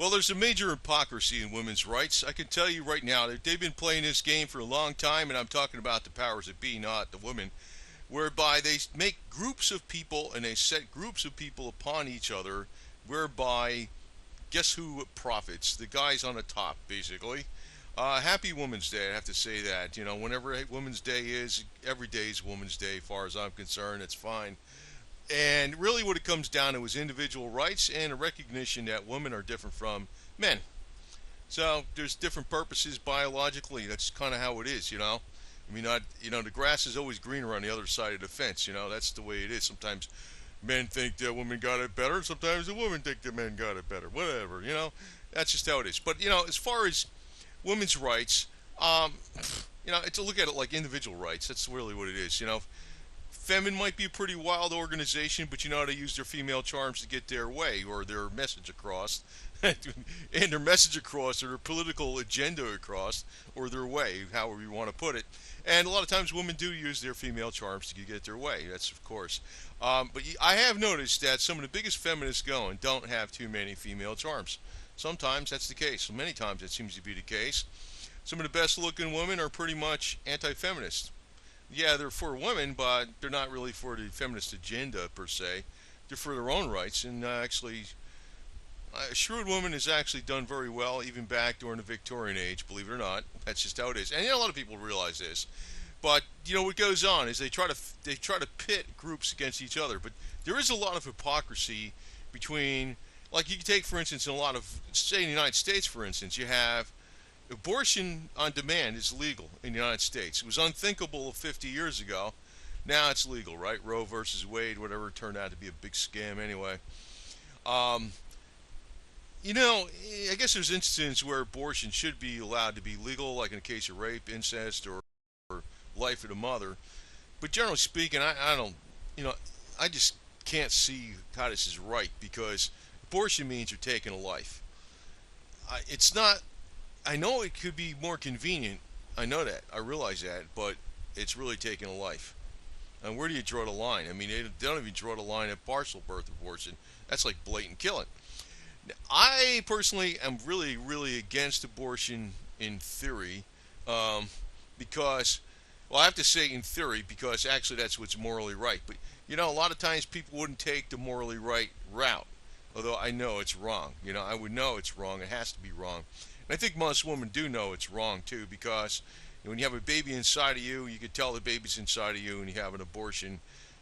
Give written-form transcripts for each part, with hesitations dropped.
Well, there's a major hypocrisy in women's rights. I can tell you right now that they've been playing this game for a long time, and I'm talking about the powers that be, not the women, whereby they make groups of people and they set groups of people upon each other, whereby guess who profits? The guys on the top, basically. Happy Women's Day. I have to say that. Whenever Women's Day is, every day is Women's Day, as far as I'm concerned. It's fine. And really, what it comes down to is individual rights and a recognition that women are different from men. So there's different purposes biologically. That's kind of how it is. I mean, the grass is always greener on the other side of the fence. That's the way it is. Sometimes men think that women got it better. Sometimes the women think that men got it better. Whatever. That's just how it is. But as far as women's rights, it's to look at it like individual rights. That's really what it is. Femin might be a pretty wild organization, but you know how to use their female charms to get their way or their message across, and their message across, or their political agenda across, or their way, however you want to put it. And a lot of times women do use their female charms to get their way. That's of course. But I have noticed that some of the biggest feminists going don't have too many female charms. Sometimes that's the case. Many times that seems to be the case. Some of the best looking women are pretty much anti-feminist. Yeah, they're for women, but they're not really for the feminist agenda per se. They're for their own rights, and actually, a shrewd woman has actually done very well, even back during the Victorian age. Believe it or not, that's just how it is. And a lot of people realize this. But what goes on is they try to pit groups against each other. But there is a lot of hypocrisy between, like you can take for instance, in a lot of, say in the United States, for instance, you have abortion on demand is legal in the United States. It was unthinkable 50 years ago. Now it's legal, right? Roe versus Wade, whatever, turned out to be a big scam anyway. Um, I guess there's instances where abortion should be allowed to be legal, like in a case of rape, incest, or life of the mother. But generally speaking, I don't, I just can't see how this is right, because abortion means you're taking a life. It's not. I know it could be more convenient. I know that. I realize that, but it's really taking a life. And where do you draw the line? I mean, they don't even draw the line at partial birth abortion. That's like blatant killing. I personally am really, really against abortion in theory, because, well, I have to say in theory because actually that's what's morally right. But a lot of times people wouldn't take the morally right route, although I know it's wrong. I would know it's wrong. It has to be wrong. And I think most women do know it's wrong too, because when you have a baby inside of you, you can tell the baby's inside of you, and you have an abortion.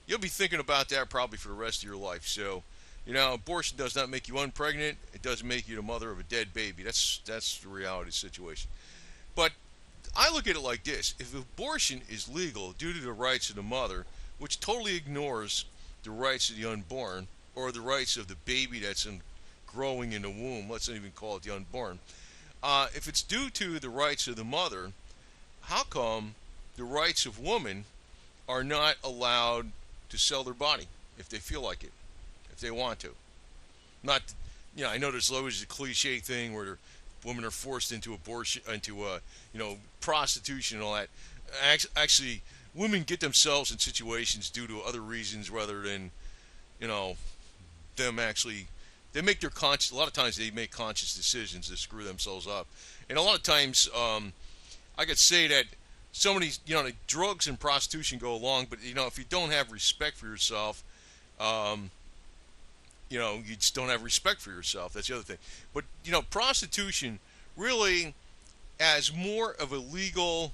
You'll be thinking about that probably for the rest of your life. So, abortion does not make you unpregnant. It doesn't make you the mother of a dead baby. That's the reality of the situation. But I look at it like this: if abortion is legal due to the rights of the mother, which totally ignores the rights of the unborn or the rights of the baby that's growing in the womb, let's not even call it the unborn. If it's due to the rights of the mother, how come the rights of women are not allowed to sell their body if they feel like it, if they want to? Not, I know there's always a cliche thing where women are forced into abortion, into prostitution and all that. Actually, women get themselves in situations due to other reasons rather than, them actually. They make their conscious. A lot of times they make conscious decisions to screw themselves up, and a lot of times, I could say that some of these, like drugs and prostitution go along, but if you don't have respect for yourself, you just don't have respect for yourself. That's the other thing. But prostitution really has more of a legal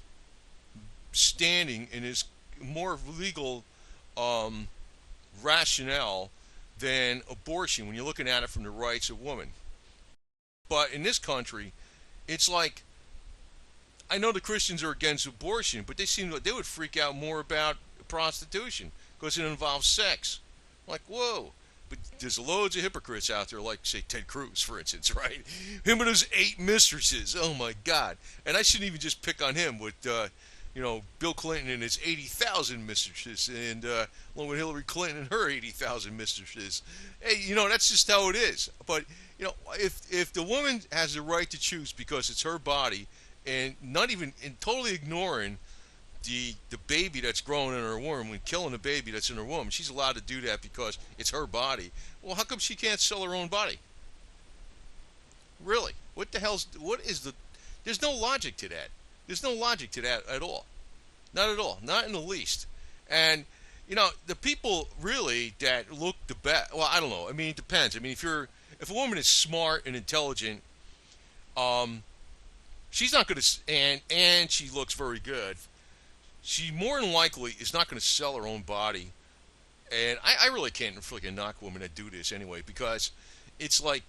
standing and is more of a legal rationale than abortion when you're looking at it from the rights of women. But in this country, it's like, I know the Christians are against abortion, but they seem like they would freak out more about prostitution because it involves sex. Like, whoa. But there's loads of hypocrites out there, like, say, Ted Cruz, for instance, right? Him and his 8 mistresses. Oh, my God. And I shouldn't even just pick on him with, Bill Clinton and his 80,000 mistresses, and along with Hillary Clinton and her 80,000 mistresses. Hey, that's just how it is. But, if the woman has the right to choose because it's her body, and not even, and totally ignoring the baby that's growing in her womb and killing the baby that's in her womb, she's allowed to do that because it's her body. Well, how come she can't sell her own body? the hell's, what is the, there's no logic to that. There's no logic to that at all. Not at all. Not in the least. And, the people really that look the best, well, I don't know. I mean, it depends. I mean, if a woman is smart and intelligent, she's not going to, and she looks very good, she more than likely is not going to sell her own body. And I really can't freaking knock women that do this anyway, because it's like,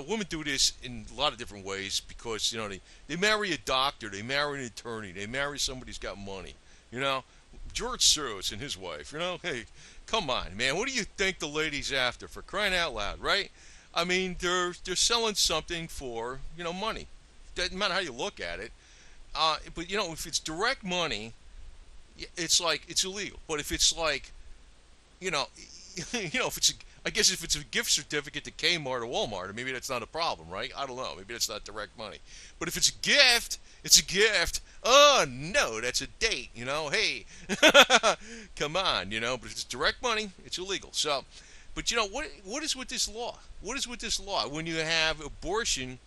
women do this in a lot of different ways because, they marry a doctor, they marry an attorney, they marry somebody who's got money, George Soros and his wife, hey, come on, man, what do you think the lady's after, for crying out loud, right? I mean, they're selling something for, money. Doesn't matter how you look at it. But, if it's direct money, it's like, it's illegal. But if it's like, if it's, I guess if it's a gift certificate to Kmart or Walmart, maybe that's not a problem, right? I don't know. Maybe that's not direct money. But if it's a gift, it's a gift. Oh, no, that's a date, Hey, come on, But if it's direct money, it's illegal. So, but, what is with this law? What is with this law when you have abortion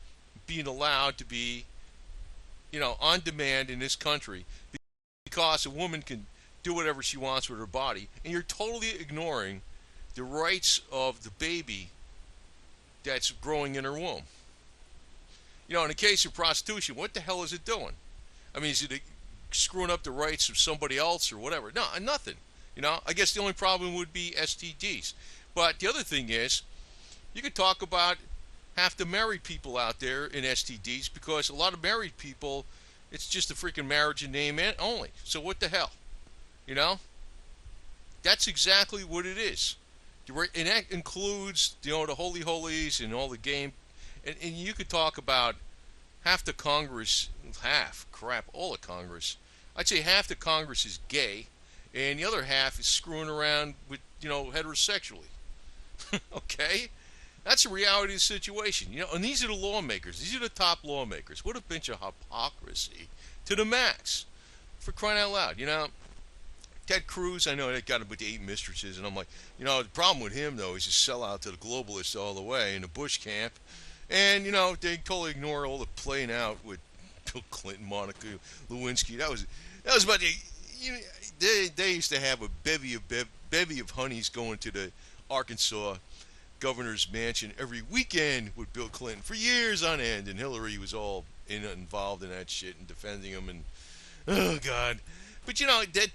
being allowed to be, on demand in this country because a woman can do whatever she wants with her body, and you're totally ignoring the rights of the baby that's growing in her womb. In the case of prostitution, what the hell is it doing? I mean, is it screwing up the rights of somebody else or whatever? No, nothing. I guess the only problem would be STDs. But the other thing is, you could talk about half the married people out there in STDs, because a lot of married people, it's just a freaking marriage in name only. So what the hell? That's exactly what it is. And that includes, the holy holies and all the game. And you could talk about half the Congress, all of Congress. I'd say half the Congress is gay, and the other half is screwing around with, heterosexually. Okay? That's the reality of the situation. And these are the lawmakers. These are the top lawmakers. What a bunch of hypocrisy to the max. For crying out loud, Ted Cruz, I know that got him with 8 mistresses, and I'm like, the problem with him, though, is he's a sellout to the globalists all the way in the Bush camp. And, they totally ignore all the playing out with Bill Clinton, Monica Lewinsky. That was about the, they used to have a bevy of honeys going to the Arkansas governor's mansion every weekend with Bill Clinton for years on end, and Hillary was all involved in that shit and defending him, and oh God. But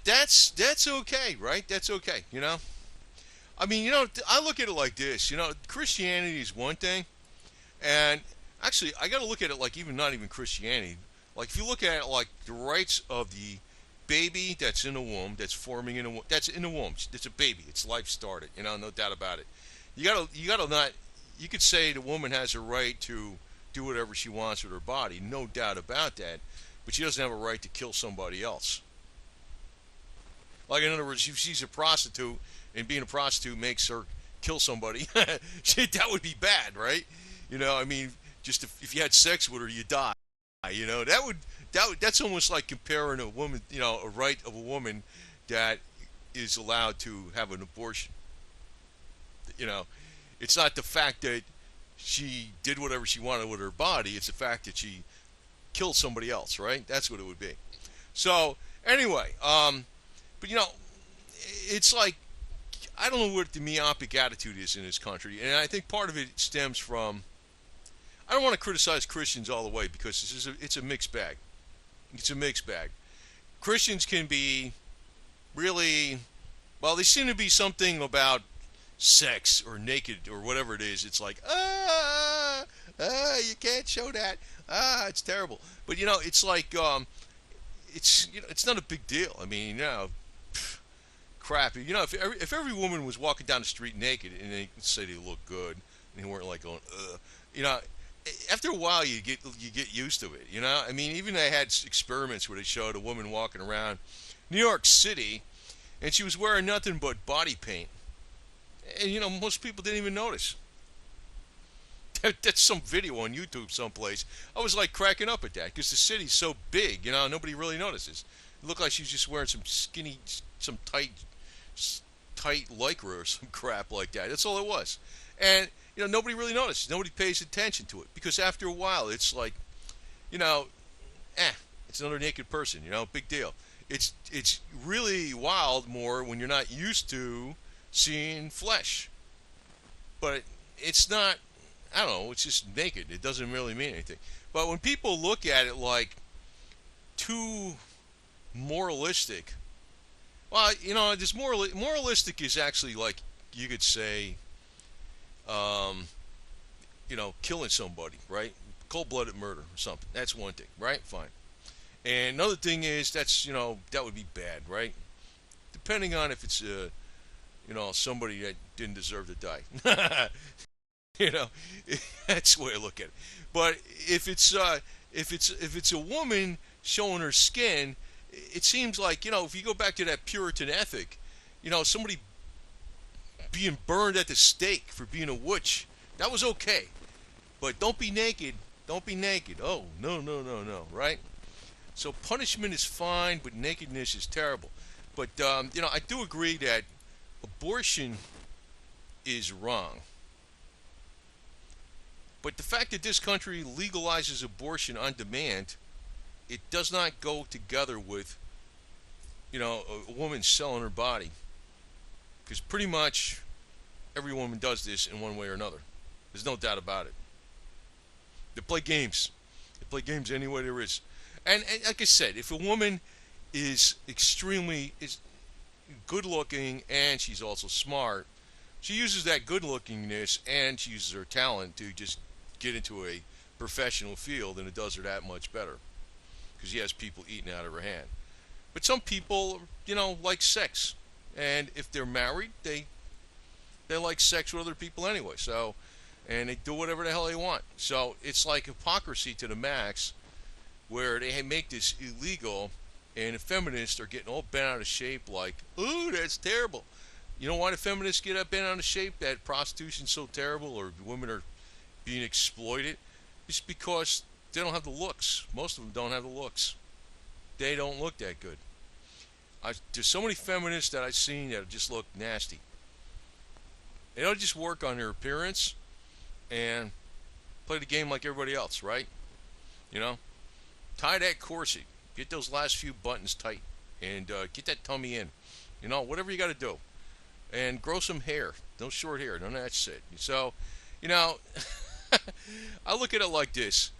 that's okay, right? That's okay, I mean, I look at it like this, Christianity is one thing, and actually I got to look at it like not even Christianity. Like if you look at it like the rights of the baby that's in the womb, that's forming in the womb, that's in the womb, it's a baby, it's life started, no doubt about it. You gotta not. You could say the woman has a right to do whatever she wants with her body, no doubt about that. But she doesn't have a right to kill somebody else. Like in other words, if she's a prostitute and being a prostitute makes her kill somebody, that would be bad, right? I mean, just if you had sex with her, you die. That's almost like comparing a woman, a right of a woman that is allowed to have an abortion. It's not the fact that she did whatever she wanted with her body. It's the fact that she killed somebody else, right? That's what it would be. So, anyway, but it's like, I don't know what the myopic attitude is in this country, and I think part of it stems from, I don't want to criticize Christians all the way, because it's a mixed bag. It's a mixed bag. Christians can be really, well, they seem to be something about sex or naked or whatever it is. It's like, you can't show that. It's terrible. But it's like, it's not a big deal. I mean, crap. If every woman was walking down the street naked and they say they look good and they weren't like going, after a while you get used to it. I mean, even they had experiments where they showed a woman walking around New York City and she was wearing nothing but body paint. And, most people didn't even notice. That's some video on YouTube someplace. I was like cracking up at that because the city's so big, nobody really notices. It looked like she was just wearing some skinny, some tight lycra or some crap like that. That's all it was. And nobody really notices. Nobody pays attention to it because after a while, it's like, you know, it's another naked person. Big deal. It's really wild more when you're not used to seeing flesh, but it's not. I don't know. It's just naked. It doesn't really mean anything. But when people look at it like too moralistic, well, this moralistic is actually like you could say, um, killing somebody, right? Cold-blooded murder or something. That's one thing, right? Fine. And another thing is that would be bad, right? Depending on if it's somebody that didn't deserve to die. you know, that's the way I look at it. But if it's a woman showing her skin, it seems like if you go back to that Puritan ethic, somebody being burned at the stake for being a witch, that was okay. But don't be naked. Don't be naked. Oh, no, no, no, no, right? So punishment is fine, but nakedness is terrible. But, I do agree that abortion is wrong. But the fact that this country legalizes abortion on demand, it does not go together with, a woman selling her body. Because pretty much every woman does this in one way or another. There's no doubt about it. They play games. They play games any way there is. And like I said, if a woman is extremely good looking and she's also smart, she uses that good lookingness and she uses her talent to just get into a professional field, and it does her that much better because she has people eating out of her hand. But some people, like sex, and if they're married, they like sex with other people anyway. So, and they do whatever the hell they want. So it's like hypocrisy to the max, where they make this illegal, and the feminists are getting all bent out of shape. Like, ooh, that's terrible. You know why the feminists get up bent out of shape? That prostitution's so terrible, or women are being exploited? It's because they don't have the looks. Most of them don't have the looks. They don't look that good. There's so many feminists that I've seen that just look nasty. They don't just work on their appearance and play the game like everybody else, right? Tie that corset. Get those last few buttons tight. And get that tummy in. Whatever you got to do. And grow some hair. No short hair. None of that shit. So, I look at it like this.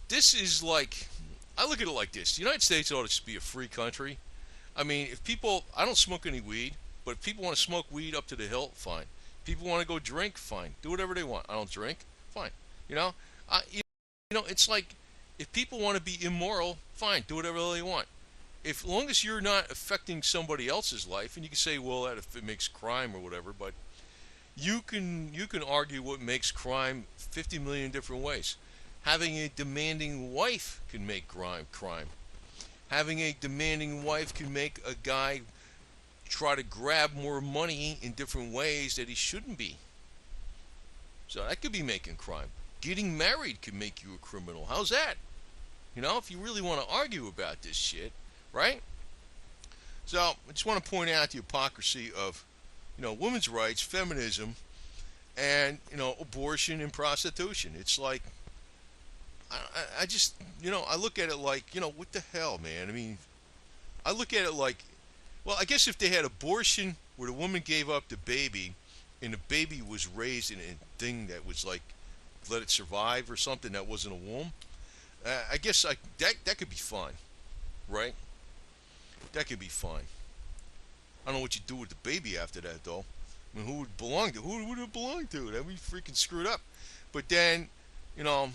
This is like, I look at it like this. The United States ought to be a free country. I mean, I don't smoke any weed, but if people want to smoke weed up to the hilt, fine. People want to go drink, fine. Do whatever they want. I don't drink, fine. It's like, if people want to be immoral, fine. Do whatever they want. As long as you're not affecting somebody else's life, and you can say, well, that if it makes crime or whatever, but you can argue what makes crime 50 million different ways. Having a demanding wife can make crime. Having a demanding wife can make a guy try to grab more money in different ways that he shouldn't be. So that could be making crime. Getting married can make you a criminal. How's that? If you really want to argue about this shit, right? So I just want to point out the hypocrisy of, women's rights, feminism, and, abortion and prostitution. It's like, I just, I look at it like, what the hell, man? I mean, I look at it like, well, I guess if they had abortion where the woman gave up the baby and the baby was raised in a thing that was like, let it survive or something that wasn't a womb, I guess that could be fine, right? That could be fine. I don't know what you do with the baby after that, though. I mean, who would belong to? Who would it belong to? That'd be freaking screwed up. But then, I don't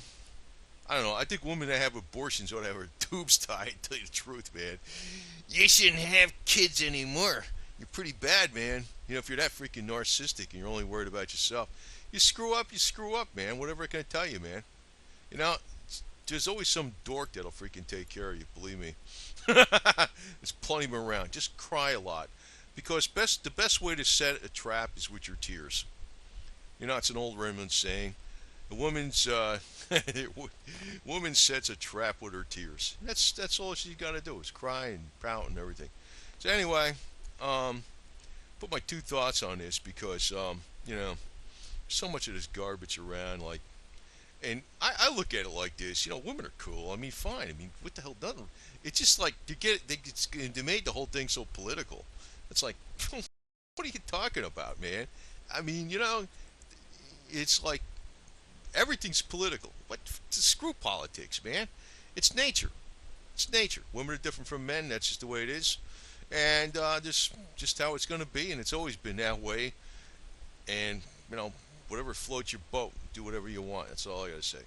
know. I think women that have abortions ought to have their tubes tied, to tell you the truth, man. You shouldn't have kids anymore. You're pretty bad, man. If you're that freaking narcissistic and you're only worried about yourself, you screw up, man. Whatever can I tell you, man? There's always some dork that'll freaking take care of you, believe me. There's plenty of them around. Just cry a lot. Because the best way to set a trap is with your tears. It's an old Roman saying. The woman sets a trap with her tears. That's all she's got to do is cry and pout and everything. So anyway, put my two thoughts on this because So much of this garbage around, like, and I look at it like this. Women are cool. I mean, fine. I mean, what the hell doesn't? It's just like they made the whole thing so political. It's like, what are you talking about, man? I mean, it's like everything's political. What? Screw politics, man. It's nature. It's nature. Women are different from men. That's just the way it is, and this just how it's going to be, and it's always been that way. And whatever floats your boat, do whatever you want. That's all I got to say.